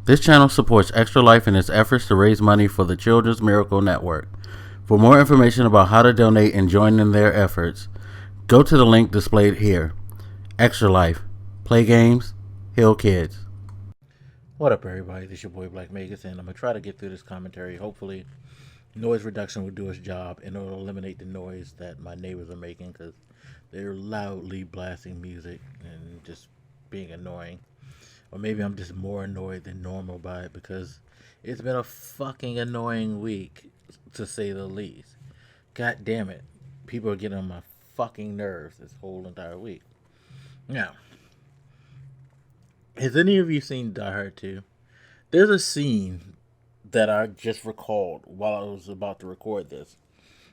This channel supports Extra Life in its efforts to raise money for the Children's Miracle Network. For more information about how to donate and join in their efforts, go to the link displayed here. Extra Life. Play games, heal kids. What up, everybody? This is your boy Blak, and I'm gonna try to get through this commentary. Hopefully, noise reduction will do its job and it'll eliminate the noise that my neighbors are making because they're loudly blasting music and just being annoying. Or maybe I'm just more annoyed than normal by it because it's been a fucking annoying week, to say the least. God damn it. People are getting on my fucking nerves this whole entire week. Now, has any of you seen Die Hard 2? There's a scene that I just recalled while I was about to record this.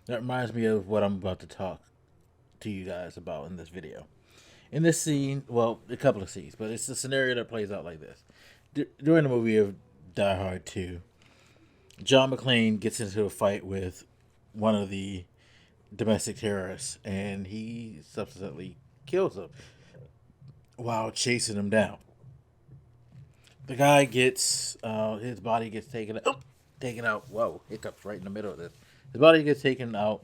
That reminds me of what I'm about to talk to you guys about in this video. In this scene, well, a couple of scenes, but it's a scenario that plays out like this. During the movie of Die Hard 2, John McClane gets into a fight with one of the domestic terrorists, and he subsequently kills him while chasing him down. The guy gets his body gets taken out. Whoa, hiccups right in the middle of this. His body gets taken out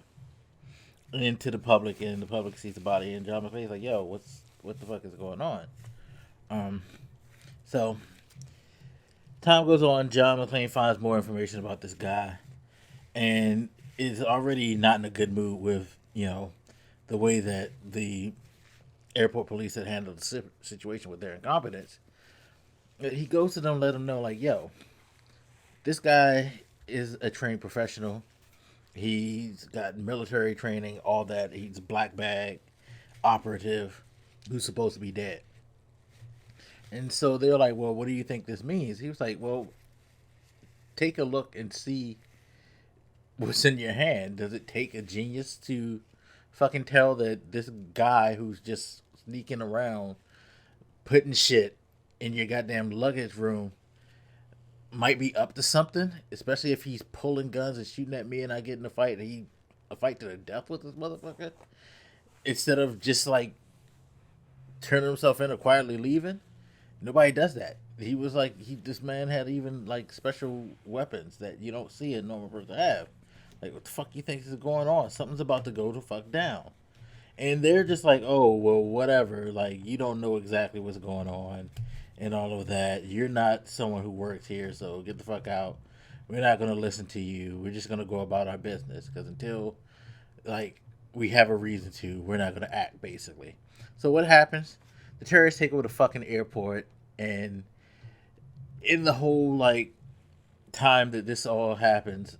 into the public, and the public sees the body, and John McClane's like, "Yo, what the fuck is going on?" So time goes on. John McClane finds more information about this guy, and is already not in a good mood with the way that the airport police had handled the situation with their incompetence. He goes to them, let them know, like, "Yo, this guy is a trained professional. He's got military training, all that. He's a black bag operative who's supposed to be dead." And so they're like, "Well, what do you think this means?" He was like, "Well, take a look and see what's in your hand. Does it take a genius to fucking tell that this guy who's just sneaking around putting shit in your goddamn luggage room might be up to something, especially if he's pulling guns and shooting at me and I get in a fight and a fight to the death with this motherfucker, instead of just like turning himself in or quietly leaving?" Nobody does that. He was like, this man had even like special weapons that you don't see a normal person have. Like, what the fuck you think is going on? Something's about to go the fuck down. And they're just like, "Oh, well, whatever. Like, you don't know exactly what's going on and all of that. You're not someone who works here, so get the fuck out. We're not going to listen to you. We're just going to go about our business because until, like, we have a reason to, we're not going to act," basically. So what happens? The terrorists take over the fucking airport, and in the whole, like, time that this all happens,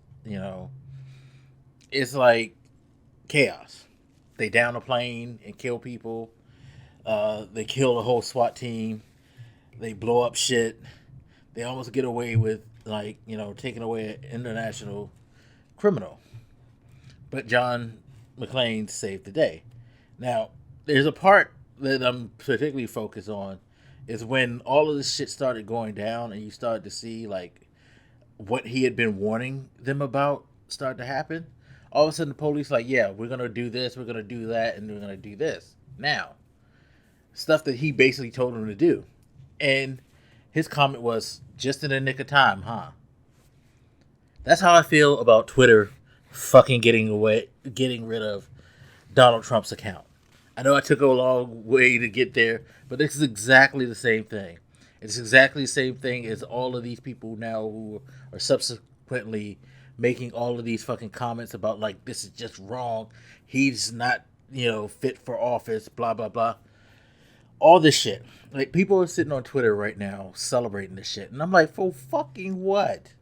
it's like chaos. They down a plane and kill people. They kill the whole SWAT team. They blow up shit. They almost get away with, like, taking away an international criminal. But John McClane saved the day. Now, there's a part that I'm particularly focused on is when all of this shit started going down and you started to see, like, what he had been warning them about start to happen. All of a sudden, the police like, "Yeah, we're gonna do this, we're gonna do that, and we're gonna do this now." Stuff that he basically told them to do, and his comment was, "Just in the nick of time, huh?" That's how I feel about Twitter fucking getting rid of Donald Trump's account. I know I took a long way to get there, but this is exactly the same thing. It's exactly the same thing as all of these people now who are subsequently making all of these fucking comments about, like, this is just wrong. He's not, fit for office, blah, blah, blah. All this shit. Like, people are sitting on Twitter right now celebrating this shit. And I'm like, for fucking what?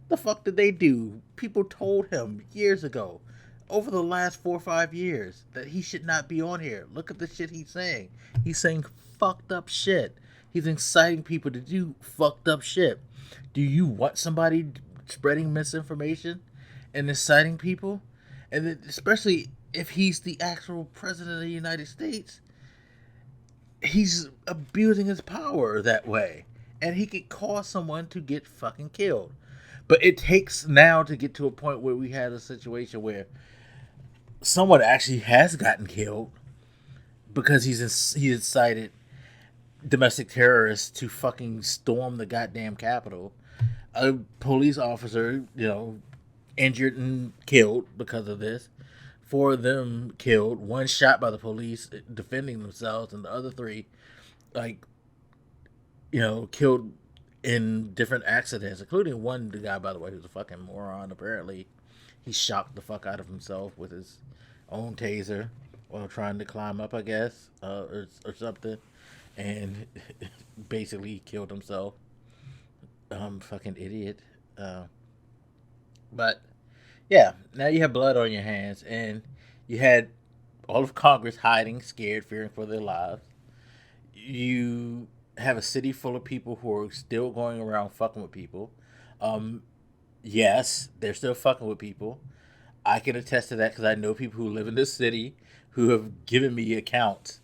The fuck did they do? People told him years ago, over the last 4 or 5 years, that he should not be on here. Look at the shit he's saying. He's saying fucked up shit. He's inciting people to do fucked up shit. Do you want somebody spreading misinformation and inciting people? And then, especially if he's the actual president of the United States, he's abusing his power that way. And he could cause someone to get fucking killed. But it takes now to get to a point where we had a situation where someone actually has gotten killed because he incited domestic terrorists to fucking storm the goddamn Capitol. A police officer, injured and killed because of this. Four of them killed, one shot by the police defending themselves, and the other three, like, killed in different accidents, including one guy, by the way, who's a fucking moron. Apparently, he shocked the fuck out of himself with his own taser while trying to climb up, I guess, or something, and basically killed himself. Fucking idiot. But yeah, now you have blood on your hands, and you had all of Congress hiding, scared, fearing for their lives. You have a city full of people who are still going around fucking with people. Um, yes, they're still fucking with people. I can attest to that because I know people who live in this city who have given me accounts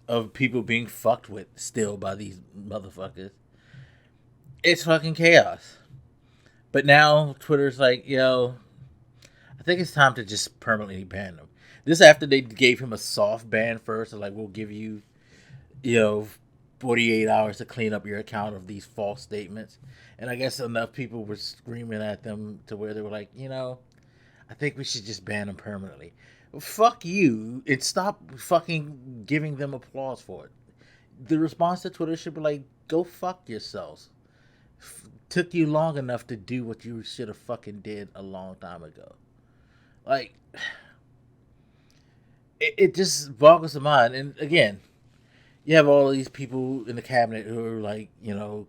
of people being fucked with still by these motherfuckers. It's fucking chaos. But now Twitter's like, I think it's time to just permanently ban him. This after they gave him a soft ban first, so like we'll give you, you know, 48 hours to clean up your account of these false statements. And I guess enough people were screaming at them to where they were like, I think we should just ban him permanently. Well, fuck you, and stop fucking giving them applause for it. The response to Twitter should be like, go fuck yourselves. Took you long enough to do what you should have fucking did a long time ago. Like, it just boggles the mind. And again, you have all these people in the cabinet who are like,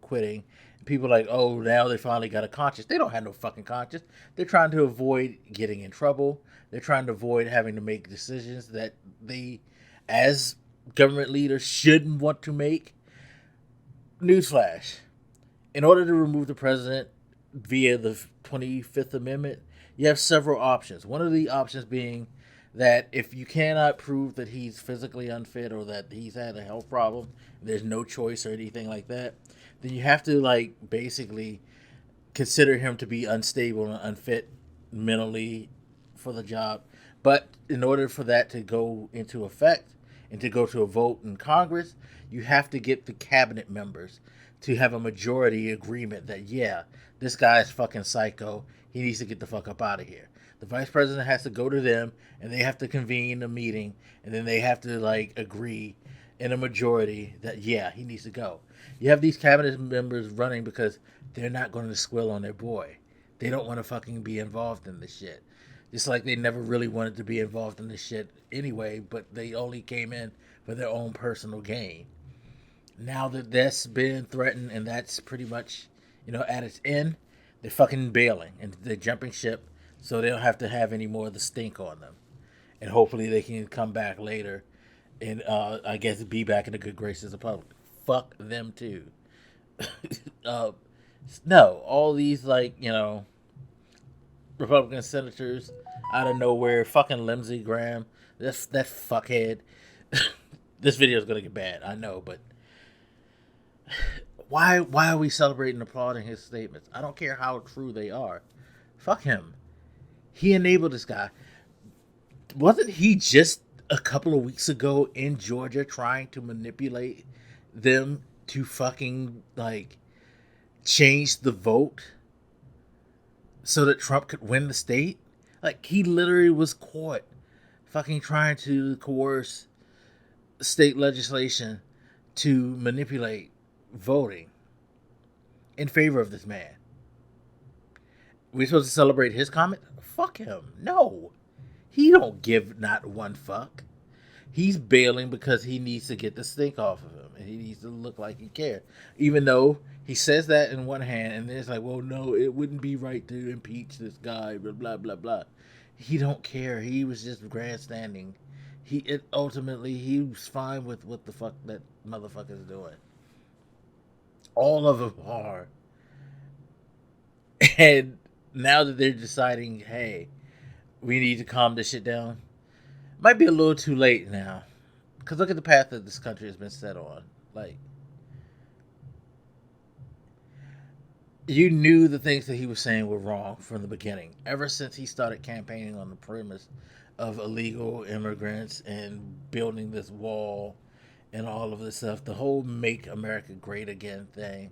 quitting. People are like, oh, now they finally got a conscience. They don't have no fucking conscience. They're trying to avoid getting in trouble. They're trying to avoid having to make decisions that they, as government leaders, shouldn't want to make. Newsflash. In order to remove the president via the 25th Amendment, you have several options. One of the options being that if you cannot prove that he's physically unfit or that he's had a health problem, there's no choice or anything like that, then you have to basically consider him to be unstable and unfit mentally for the job. But in order for that to go into effect and to go to a vote in Congress, you have to get the cabinet members to have a majority agreement that, yeah, this guy is fucking psycho. He needs to get the fuck up out of here. The vice president has to go to them, and they have to convene a meeting, and then they have to agree in a majority that, yeah, he needs to go. You have these cabinet members running because they're not going to squill on their boy. They don't want to fucking be involved in this shit. Just like they never really wanted to be involved in this shit anyway, but they only came in for their own personal gain. Now that that's been threatened and that's pretty much, at its end, they're fucking bailing and they're jumping ship so they don't have to have any more of the stink on them. And hopefully they can come back later and, I guess, be back in the good graces of the public. Fuck them too. No, all these, Republican senators out of nowhere, fucking Lindsey Graham, that fuckhead. This video is going to get bad, I know, but why are we celebrating and applauding his statements? I don't care how true they are. Fuck him. He enabled this guy. Wasn't he just a couple of weeks ago in Georgia trying to manipulate them to fucking change the vote so that Trump could win the state? He literally was caught fucking trying to coerce state legislation to manipulate voting in favor of this man. We supposed to celebrate his comment? Fuck him. No. He don't give not one fuck. He's bailing because he needs to get the stink off of him. And he needs to look like he cares. Even though he says that in one hand and then it's like, well, no, it wouldn't be right to impeach this guy, blah, blah, blah, blah. He don't care. He was just grandstanding. Ultimately, he was fine with what the fuck that motherfucker's doing. All of them are. And now that they're deciding, hey, we need to calm this shit down, might be a little too late now. Because look at the path that this country has been set on. You knew the things that he was saying were wrong from the beginning. Ever since he started campaigning on the premise of illegal immigrants and building this wall and all of this stuff. The whole "Make America Great Again" thing,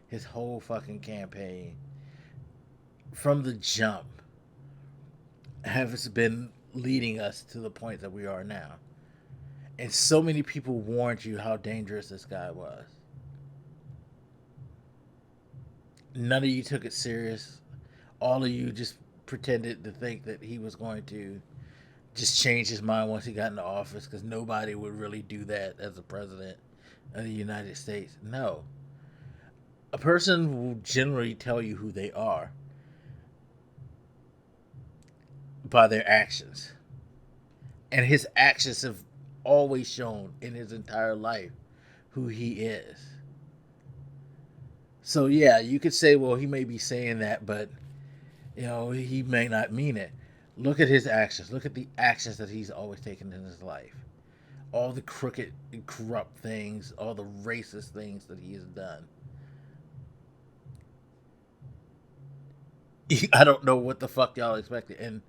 his whole fucking campaign, from the jump, has been leading us to the point that we are now. And so many people warned you how dangerous this guy was. None of you took it serious. All of you just pretended to think that he was going to just change his mind once he got into office, because nobody would really do that as a president of the United States. No. A person will generally tell you who they are by their actions. And his actions have always shown in his entire life who he is. So yeah, you could say, well, he may be saying that, but he may not mean it. Look at his actions. Look at the actions that he's always taken in his life. All the crooked and corrupt things, all the racist things that he has done. I don't know what the fuck y'all expected. And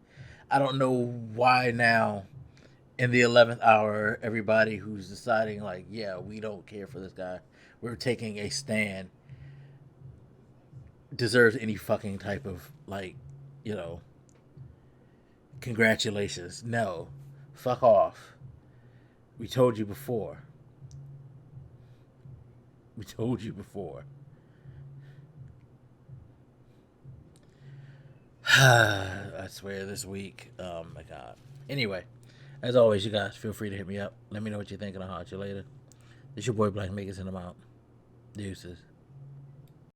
I don't know why now, in the 11th hour, everybody who's deciding, like, yeah, we don't care for this guy, we're taking a stand, deserves any fucking type of, like, congratulations. No. Fuck off. We told you before. We told you before. I swear this week. Oh my god. Anyway, as always, you guys feel free to hit me up. Let me know what you think, and I'll holler at you later. It's your boy Blak, making it in the mount. Deuces.